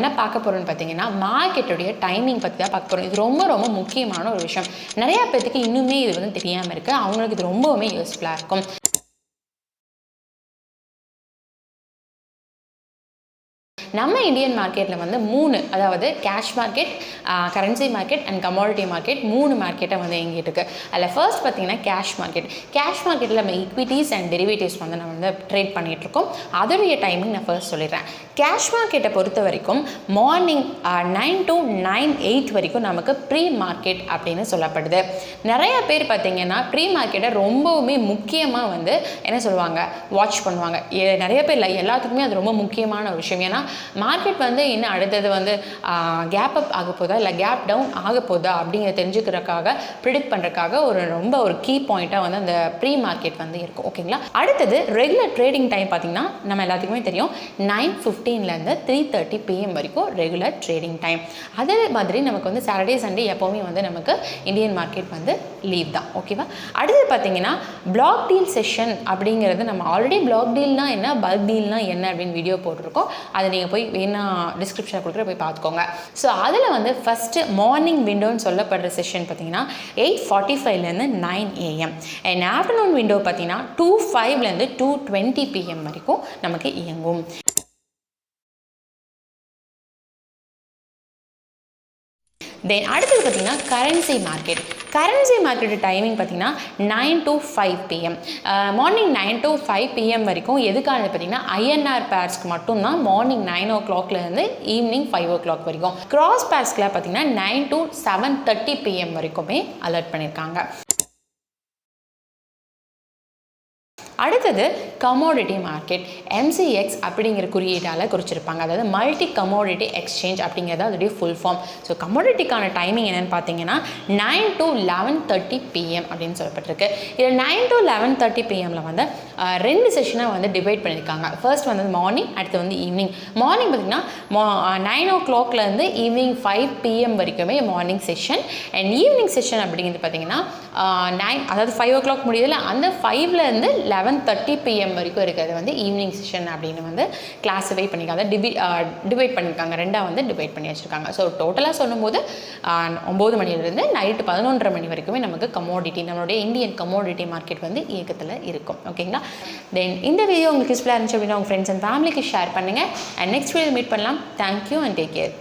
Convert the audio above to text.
என்ன பார்க்க போகிறோம்னு பார்த்தீங்கன்னா மார்க்கெட்டுடைய டைமிங் பற்றி தான் பார்க்க போகிறோம். இது ரொம்ப ரொம்ப முக்கியமான ஒரு விஷயம். நிறையா பேருக்கு இன்னுமே இது வந்து தெரியாமல் இருக்குது. அவங்களுக்கு இது ரொம்பவுமே யூஸ்ஃபுல்லாக இருக்கும். நம்ம இந்தியன் மார்க்கெட்டில் வந்து 3, அதாவது cash market, currency market and commodity market 3 மார்க்கெட்டை வந்து இயங்கிட்டு இருக்குது. அதில் ஃபர்ஸ்ட் பார்த்தீங்கன்னா கேஷ் மார்க்கெட். கேஷ் மார்க்கெட்டில் நம்ம ஈக்விட்டிஸ் அண்ட் டெரிவேட்டிவ்ஸ் வந்து நம்ம வந்து ட்ரேட் பண்ணிகிட்ருக்கோம். அதோடைய டைமிங் நான் ஃபர்ஸ்ட் சொல்லிடுறேன். கேஷ் மார்க்கெட்டை பொறுத்த வரைக்கும் மார்னிங் 9 to 9-8 வரைக்கும் நமக்கு ப்ரீ மார்க்கெட் அப்படின்னு சொல்லப்படுது. நிறைய பேர் பார்த்தீங்கன்னா ப்ரீ மார்க்கெட்டை ரொம்பவுமே முக்கியமாக வந்து என்ன சொல்லுவாங்க, வாட்ச் பண்ணுவாங்க. நிறைய பேர் இல்லை, எல்லாத்துக்குமே அது ரொம்ப முக்கியமான ஒரு விஷயம். ஏன்னா மார்க்கெட் வந்து இன்னும் அடுத்தது வந்து கேப் அப் ஆக போதா இல்லை கேப் டவுன் ஆக போதா அப்படிங்கிறத தெரிஞ்சுக்கிறதுக்காக, ப்ரிடிக்ட் பண்ணுறதுக்காக ரொம்ப ஒரு கீ பாயிண்ட்டாக வந்து அந்த ப்ரீ மார்க்கெட் வந்து இருக்கும். ஓகேங்களா? அடுத்தது ரெகுலர் ட்ரேடிங் டைம் பார்த்தீங்கன்னா நம்ம எல்லாத்துக்குமே தெரியும், 9:15 3:30 PM வரைக்கும் ரெகுலர் ட்ரேடிங் டைம். அதே மாதிரி நமக்கு வந்து சாட்டர்டே சண்டே எப்போவுமே வந்து நமக்கு இந்தியன் மார்க்கெட் வந்து லீவ் தான். ஓகேவா? அடுத்தது பார்த்தீங்கன்னா பிளாக் டீல் செஷன் அப்படிங்கிறது, நம்ம ஆல்ரெடி பிளாக் டீல்னா என்ன, பல்க் டீல்னா என்ன அப்படின்னு வீடியோ போட்டிருக்கோம். அதை நீங்கள் போய் வேணா டிஸ்கிரிப்ஷனில் கொடுக்குற போய் பார்த்துக்கோங்க. ஸோ அதில் வந்து ஃபஸ்ட்டு மார்னிங் விண்டோன்னு சொல்லப்படுற செஷன் பார்த்தீங்கன்னா 8:45 9 AM அண்ட் ஆஃப்டர்நூன் விண்டோ பார்த்தீங்கன்னா 2:05 2:20 PM வரைக்கும் நமக்கு இயங்கும். தென் அடுத்தது பார்த்தீங்கன்னா currency market. Currency market timing பார்த்தீங்கன்னா 9 to 5 PM. Morning 9 to 5 PM வரைக்கும் எதுக்கானது பார்த்தீங்கன்னா INR பேர்ஸ்க்கு மட்டும்தான் மார்னிங் 9 o'clock ஈவினிங் 5 o'clock வரைக்கும். கிராஸ் பேர்ஸ்க்குலாம் பார்த்தீங்கன்னா 9 to 7:30 PM வரைக்குமே அலர்ட் பண்ணியிருக்காங்க. அடுத்தது கமோடிட்டி மார்க்கெட். MCX அப்படிங்கிற குறியீட்டால் குறிச்சிருப்பாங்க. அதாவது மல்டி கமோடிட்டி எக்ஸ்சேஞ்ச் அப்படிங்கிறது அதோடைய ஃபுல் ஃபார்ம். ஸோ கமோடிட்டிக்கான டைமிங் என்னென்னு பார்த்தீங்கன்னா 9 to 11:30 PM அப்படின்னு சொல்லப்பட்டிருக்கு. இதில் 9 to 11:30 PMல வந்து 2 செஷனாக வந்து டிவைட் பண்ணியிருக்காங்க. ஃபர்ஸ்ட் வந்து மார்னிங், அடுத்து வந்து ஈவினிங். மார்னிங் பார்த்தீங்கன்னா 9 o'clock ஈவினிங் 5 PM வரைக்குமே morning session. And evening session அப்படிங்கிறது பார்த்தீங்கன்னா 9, அதாவது 5 o'clock முடியுதுல, அந்த 5 to 11:30 PM வரைக்கும் இருக்கிறது வந்து ஈவினிங் செஷன் அப்படின்னு வந்து கிளாஸிஃபை பண்ணியிருக்காங்க. டிவைட் பண்ணியிருக்காங்க, ரெண்டாக வந்து டிவைட் பண்ணி வச்சுருக்காங்க. ஸோ டோட்டலாக சொல்லும்போது 9 மணிலேருந்து நைட்டு 11:30 மணி வரைக்குமே நமக்கு கமோடிட்டி, நம்மளுடைய இந்தியன் கமோடிட்டி மார்க்கெட் வந்து இயக்கத்தில் இருக்கும். ஓகேங்களா? தென் இந்த வீடியோ உங்களுக்கு யூஸ்ஃபுல்லாக இருந்துச்சு அப்படின்னா உங்கள் ஃப்ரெண்ட்ஸ் அண்ட் ஃபேமிலிக்கு ஷேர் பண்ணுங்கள். அண்ட் நெக்ஸ்ட் வீடியோ மீட் பண்ணலாம். Thank you and take care.